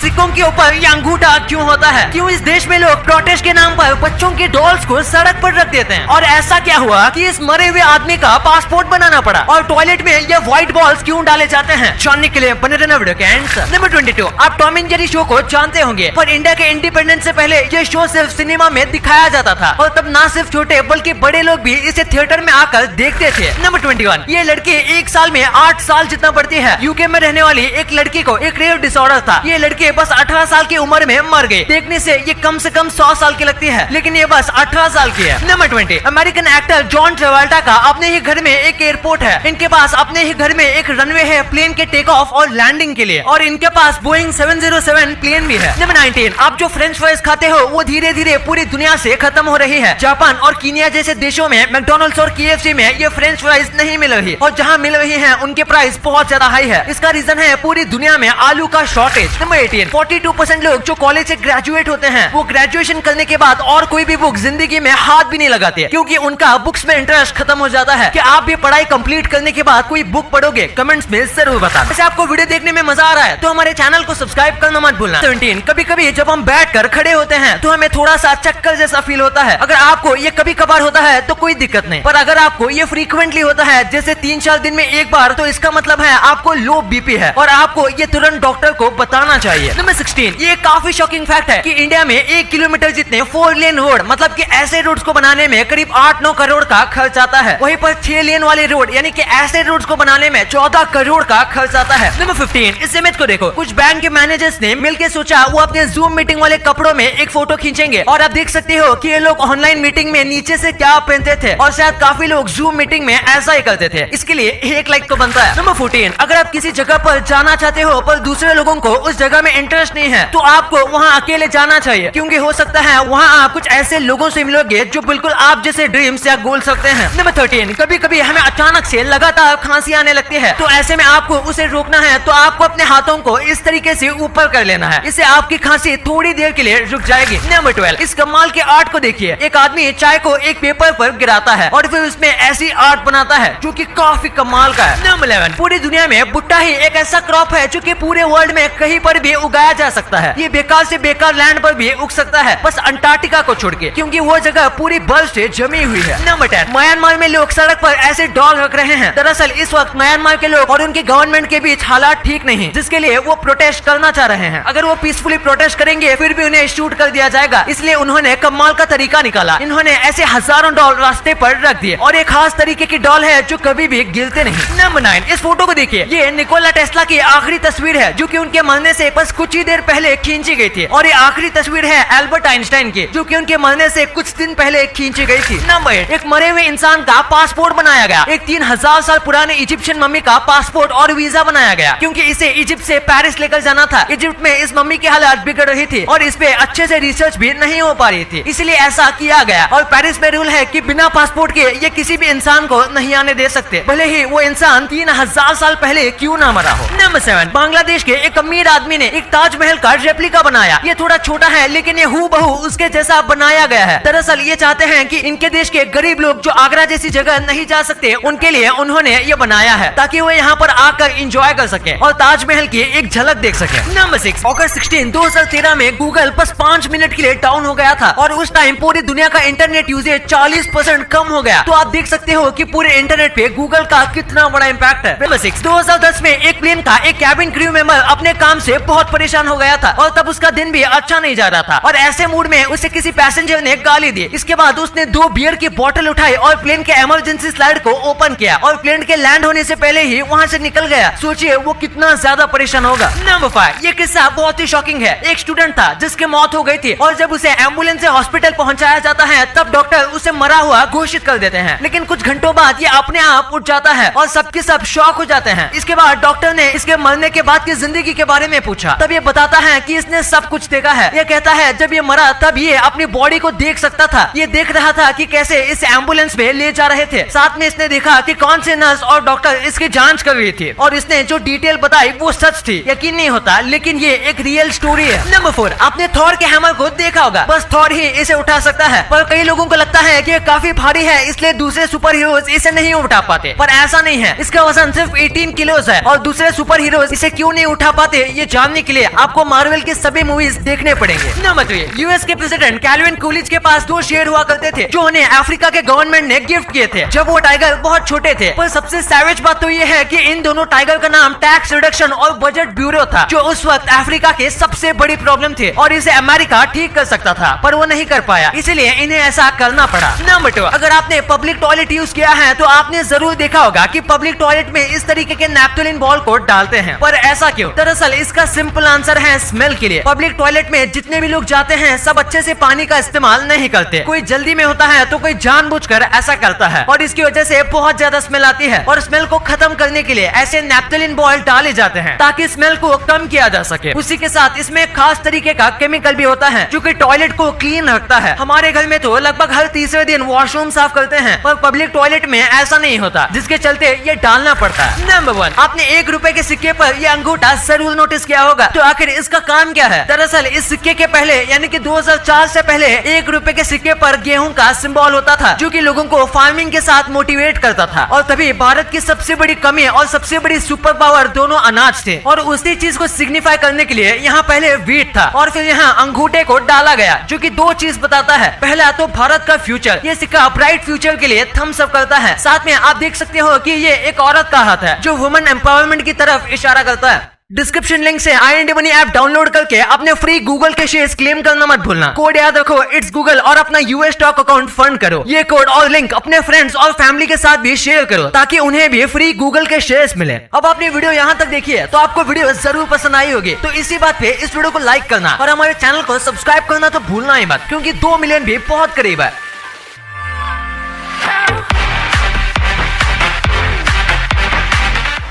सिक्कों के ऊपर ये अंगूठा क्यों होता है? क्यों इस देश में लोग प्रोटेस्ट के नाम पर बच्चों के डॉल्स को सड़क पर रख देते हैं? और ऐसा क्या हुआ कि इस मरे हुए आदमी का पासपोर्ट बनाना पड़ा? और टॉयलेट में ये व्हाइट बॉल्स क्यों डाले जाते हैं? जानने के लिए बने रहना वीडियो के एंड तक। नंबर 22, आप टॉम एंड जेरी शो को जानते होंगे, पर इंडिया के इंडिपेंडेंस से पहले ये शो सिर्फ सिनेमा में दिखाया जाता था और तब ना सिर्फ छोटे बल्कि बड़े लोग भी इसे थिएटर में आकर देखते थे। नंबर 21, ये लड़की एक साल में 8 साल जितना बढ़ती है। यूके में रहने वाली एक लड़की को एक रेयर डिसऑर्डर था। ये लड़की बस 18 साल की उम्र में मर गई। देखने से ये कम से कम 100 साल की लगती है, लेकिन ये बस 18 साल की है। नंबर 20, अमेरिकन एक्टर जॉन ट्रेवल्टा का अपने ही घर में एक एयरपोर्ट है। इनके पास अपने ही घर में एक रनवे है प्लेन के टेक ऑफ और लैंडिंग के लिए, और इनके पास बोइंग 707 प्लेन भी है। नंबर 19, आप जो फ्रेंच फ्राइज खाते हो वो धीरे धीरे पूरी दुनिया से खत्म हो रही है। जापान और कीनिया जैसे देशों में मैकडॉनल्ड्स और KFC में ये फ्रेंच फ्राइज नहीं मिल रही, और जहाँ मिल रही है उनके प्राइस बहुत ज्यादा हाई है। इसका रीजन है पूरी दुनिया में आलू का शॉर्टेज। नंबर 18, 42% लोग जो कॉलेज से ग्रेजुएट होते हैं वो ग्रेजुएशन करने के बाद और कोई भी बुक जिंदगी में हाथ भी नहीं लगाते, क्योंकि उनका बुक्स में इंटरेस्ट खत्म हो जाता है। कि आप भी पढ़ाई कंप्लीट करने के बाद कोई बुक पढ़ोगे? कमेंट्स में जरूर बताना। वैसे आपको वीडियो देखने में मजा आ रहा है तो हमारे चैनल को सब्सक्राइब करना मत भूलना। 17, कभी कभी जब हम बैठ कर खड़े होते हैं तो हमें थोड़ा सा चक्कर जैसा फील होता है। अगर आपको ये कभी कभार होता है तो कोई दिक्कत नहीं, पर अगर आपको ये फ्रीक्वेंटली होता है जैसे 3-4 दिन में एक बार, तो इसका मतलब है आपको लो बीपी है और आपको ये तुरंत डॉक्टर को बताना चाहिए। नंबर 16, ये काफी शॉकिंग फैक्ट है कि इंडिया में 1 किलोमीटर जितने 4 लेन रोड, मतलब कि ऐसे रोड्स को बनाने में करीब 8-9 करोड़ का खर्च आता है। वहीं पर 6 लेन वाले रोड यानी कि ऐसे रोड्स को बनाने में 14 करोड़ का खर्च आता है। नंबर 15, इस इमेज को देखो। कुछ बैंक के मैनेजर्स ने मिलकर सोचा वो अपने जूम मीटिंग वाले कपड़ों में एक फोटो खींचेंगे, और आप देख सकते हो कि ये लोग ऑनलाइन मीटिंग में नीचे से क्या पहनते थे, और शायद काफी लोग जूम मीटिंग में ऐसा ही करते थे। इसके लिए 1 लाइक तो बनता है। नंबर 14, अगर आप किसी जगह पर जाना चाहते हो पर दूसरे लोगों को उस जगह में इंटरेस्ट नहीं है तो आपको वहाँ अकेले जाना चाहिए, क्योंकि हो सकता है वहाँ आप कुछ ऐसे लोगों से मिलोगे जो बिल्कुल आप जैसे ड्रीम्स या गोल सकते हैं। नंबर 13, कभी कभी हमें अचानक से लगातार खांसी आने लगती है, तो ऐसे में आपको उसे रोकना है तो आपको अपने हाथों को इस तरीके से ऊपर कर लेना है। इससे आपकी खांसी थोड़ी देर के लिए रुक जाएगी। नंबर 12, इस कमाल के आर्ट को देखिए। एक आदमी चाय को एक पेपर पर गिराता है और फिर उसमें ऐसी आर्ट बनाता है जो कि काफी कमाल का है। नंबर 11, पूरी दुनिया में भुट्टा ही एक ऐसा क्रॉप है जो कि पूरे वर्ल्ड में कहीं पर भी उगाया जा सकता है। ये बेकार से बेकार लैंड पर भी उग सकता है, बस अंटार्कटिका को छोड़ के, क्योंकि वो जगह पूरी बर्फ से जमी हुई है। नंबर 10, म्यांमार में लोग सड़क पर ऐसे डॉल रख रहे हैं। दरअसल इस वक्त म्यांमार के लोग और उनकी गवर्नमेंट के बीच हालात ठीक नहीं, जिसके लिए वो प्रोटेस्ट करना चाह रहे हैं। अगर वो पीसफुली प्रोटेस्ट करेंगे फिर भी उन्हें शूट कर दिया जाएगा, इसलिए उन्होंने कमाल का तरीका निकाला। इन्होंने ऐसे हजारों डॉल रास्ते पर रख दिए, और एक खास तरीके की डॉल है जो कभी भी गिरते नहीं। नंबर 9, इस फोटो को देखिए। ये निकोला टेस्ला की आखिरी तस्वीर है जो कि उनके मरने से बस कुछ ही देर पहले खींची गई थी, और ये आखिरी तस्वीर है एल्बर्ट आइंस्टाइन की जो कि उनके मरने से कुछ दिन पहले खींची गई थी। नंबर 8, एक मरे हुए इंसान का पासपोर्ट बनाया गया। एक 3000 साल पुराने इजिप्शियन मम्मी का पासपोर्ट और वीजा बनाया गया, क्योंकि इसे इजिप्ट से पेरिस लेकर जाना था। इजिप्ट में इस मम्मी की हालत बिगड़ रही थी और इस पे अच्छे से रिसर्च भी नहीं हो पा रही थी, इसलिए ऐसा किया गया। और पेरिस में रूल है कि बिना पासपोर्ट के ये किसी भी इंसान को नहीं आने दे सकते, भले ही वो इंसान 3000 साल पहले क्यों ना मरा हो। नंबर 7, बांग्लादेश के एक अमीर आदमी ने एक ताजमहल का रेप्लिका बनाया। ये थोड़ा छोटा है लेकिन ये हूबहू उसके जैसा बनाया गया है। दरअसल ये चाहते हैं कि इनके देश के गरीब लोग जो आगरा जैसी जगह नहीं जा सकते उनके लिए उन्होंने ये बनाया है, ताकि वो यहाँ पर आकर एंजॉय कर सके और ताजमहल की एक झलक देख सके। नंबर 6, अगस्त 16, 2013 में गूगल बस 5 मिनट के लिए डाउन हो गया था, और उस टाइम पूरी दुनिया का इंटरनेट यूजेज 40% कम हो गया। तो आप देख सकते हो कि पूरे इंटरनेट पे गूगल का कितना बड़ा इम्पैक्ट है। नंबर 6, 2010 में एक प्लेन का एक कैबिन क्रू मेंबर अपने काम से बहुत परेशान हो गया था, और तब उसका दिन भी अच्छा नहीं जा रहा था, और ऐसे मूड में उसे किसी पैसेंजर ने गाली दी। इसके बाद उसने 2 बियर की बोतल उठाई और प्लेन के इमरजेंसी स्लाइड को ओपन किया, और प्लेन के लैंड होने से पहले ही वहाँ से निकल गया। सोचिए वो कितना ज्यादा परेशान होगा। नंबर 5, ये किस्सा बहुत ही शॉकिंग है। एक स्टूडेंट था जिसकी मौत हो गई थी, और जब उसे एम्बुलेंस से हॉस्पिटल पहुंचाया जाता है तब डॉक्टर उसे मरा हुआ घोषित कर देते हैं, लेकिन कुछ घंटों बाद ये अपने आप उठ जाता है और सबके सब शॉक हो जाते हैं। इसके बाद डॉक्टर ने इसके मरने के बाद की जिंदगी के बारे में पूछा, तब ये बताता है कि इसने सब कुछ देखा है। ये कहता है जब ये मरा तब ये अपनी बॉडी को देख सकता था। ये देख रहा था कि कैसे इस एम्बुलेंस में ले जा रहे थे। साथ में इसने देखा कि कौन से नर्स और डॉक्टर इसकी जांच कर रही थी, और इसने जो डिटेल बताई वो सच थी। यकीन नहीं होता, लेकिन ये एक रियल स्टोरी है। नंबर 4, आपने थॉर के हैमर को देखा होगा, बस थॉर ही इसे उठा सकता है, पर कई लोगों को लगता है कि ये काफी भारी है इसलिए दूसरे सुपर हीरोज इसे नहीं उठा पाते, पर ऐसा नहीं है। इसका वजन सिर्फ 18 किलोज है, और दूसरे सुपर हीरोज इसे क्यों नहीं उठा पाते ये जानने के लिए आपको मार्वल की सभी मूवीज देखने पड़ेंगे। नंबर 3, यूएस के प्रेसिडेंट कैल्विन कूलिज के पास 2 शेर हुआ करते थे जो उन्हें अफ्रीका के गवर्नमेंट ने गिफ्ट किए थे जब वो टाइगर बहुत छोटे थे। पर सबसे सैवेज बात तो ये है कि इन दोनों टाइगर का नाम टैक्स रिडक्शन और बजट ब्यूरो था, जो उस वक्त अफ्रीका के सबसे बड़ी प्रॉब्लम थी और इसे अमेरिका ठीक कर सकता था, पर वो नहीं कर पाया, इसीलिए इन्हें ऐसा करना पड़ा। नंबर 2, अगर आपने पब्लिक टॉयलेट यूज किया है तो आपने जरूर देखा होगा कि पब्लिक टॉयलेट में इस तरीके के नैप्थलिन बॉल को डालते हैं। पर ऐसा क्यों? दरअसल इसका सिंपल आंसर है स्मेल के लिए। पब्लिक टॉयलेट में जितने भी लोग जाते हैं सब अच्छे से पानी का इस्तेमाल नहीं करते, कोई जल्दी में होता है तो कोई जानबूझकर ऐसा करता है और इसकी वजह से बहुत ज्यादा स्मेल आती है और स्मेल को खत्म करने के लिए ऐसे नैप्थलिन बॉल डाले जाते हैं ताकि स्मेल को कम किया जा सके। उसी के साथ इसमें खास तरीके का केमिकल भी होता है जो कि टॉयलेट को क्लीन रखता है। हमारे घर में तो लगभग हर तीसरे दिन वॉशरूम साफ करते हैं, पर पब्लिक टॉयलेट में ऐसा नहीं होता, जिसके चलते ये डालना पड़ता है। नंबर 1, आपने 1 रुपए के सिक्के पर ये अंगूठा जरूर नोटिस किया होगा। तो आखिर इसका काम क्या है? दरअसल इस सिक्के के पहले यानी कि 2004 से पहले 1 रुपए के सिक्के पर गेहूं का सिंबल होता था जो कि लोगों को फार्मिंग के साथ मोटिवेट करता था। और तभी भारत की सबसे बड़ी कमी और सबसे बड़ी सुपर पावर दोनों अनाज थे और उसी चीज को सिग्निफाई करने के लिए यहाँ पहले व्हीट था और फिर यहाँ अंगूठे को डाला गया, जो कि 2 चीज बताता है। पहला तो भारत का फ्यूचर, ये सिक्का ब्राइट फ्यूचर के लिए थम्स अप करता है। साथ में आप देख सकते हो कि ये एक औरत का हाथ है जो वुमेन एम्पावरमेंट की तरफ इशारा करता है। डिस्क्रिप्शन लिंक से IND Money ऐप डाउनलोड करके अपने फ्री गूगल के शेयर्स क्लेम करना मत भूलना। कोड याद रखो, इट्स गूगल, और अपना US स्टॉक अकाउंट फंड करो। ये कोड और लिंक अपने फ्रेंड्स और फैमिली के साथ भी शेयर करो ताकि उन्हें भी फ्री गूगल के शेयर्स मिले। अब आपने वीडियो यहाँ तक देखी है तो आपको वीडियो जरूर पसंद आई होगी, तो इसी बात पे इस वीडियो को लाइक करना और हमारे चैनल को सब्सक्राइब करना तो भूलना ही मत, क्योंकि 2 मिलियन भी बहुत करीब है।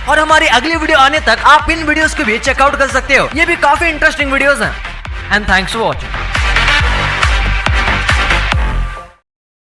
और हमारी अगली वीडियो आने तक आप इन वीडियोस को भी चेकआउट कर सकते हो, ये भी काफी इंटरेस्टिंग वीडियोस हैं। And thanks for watching.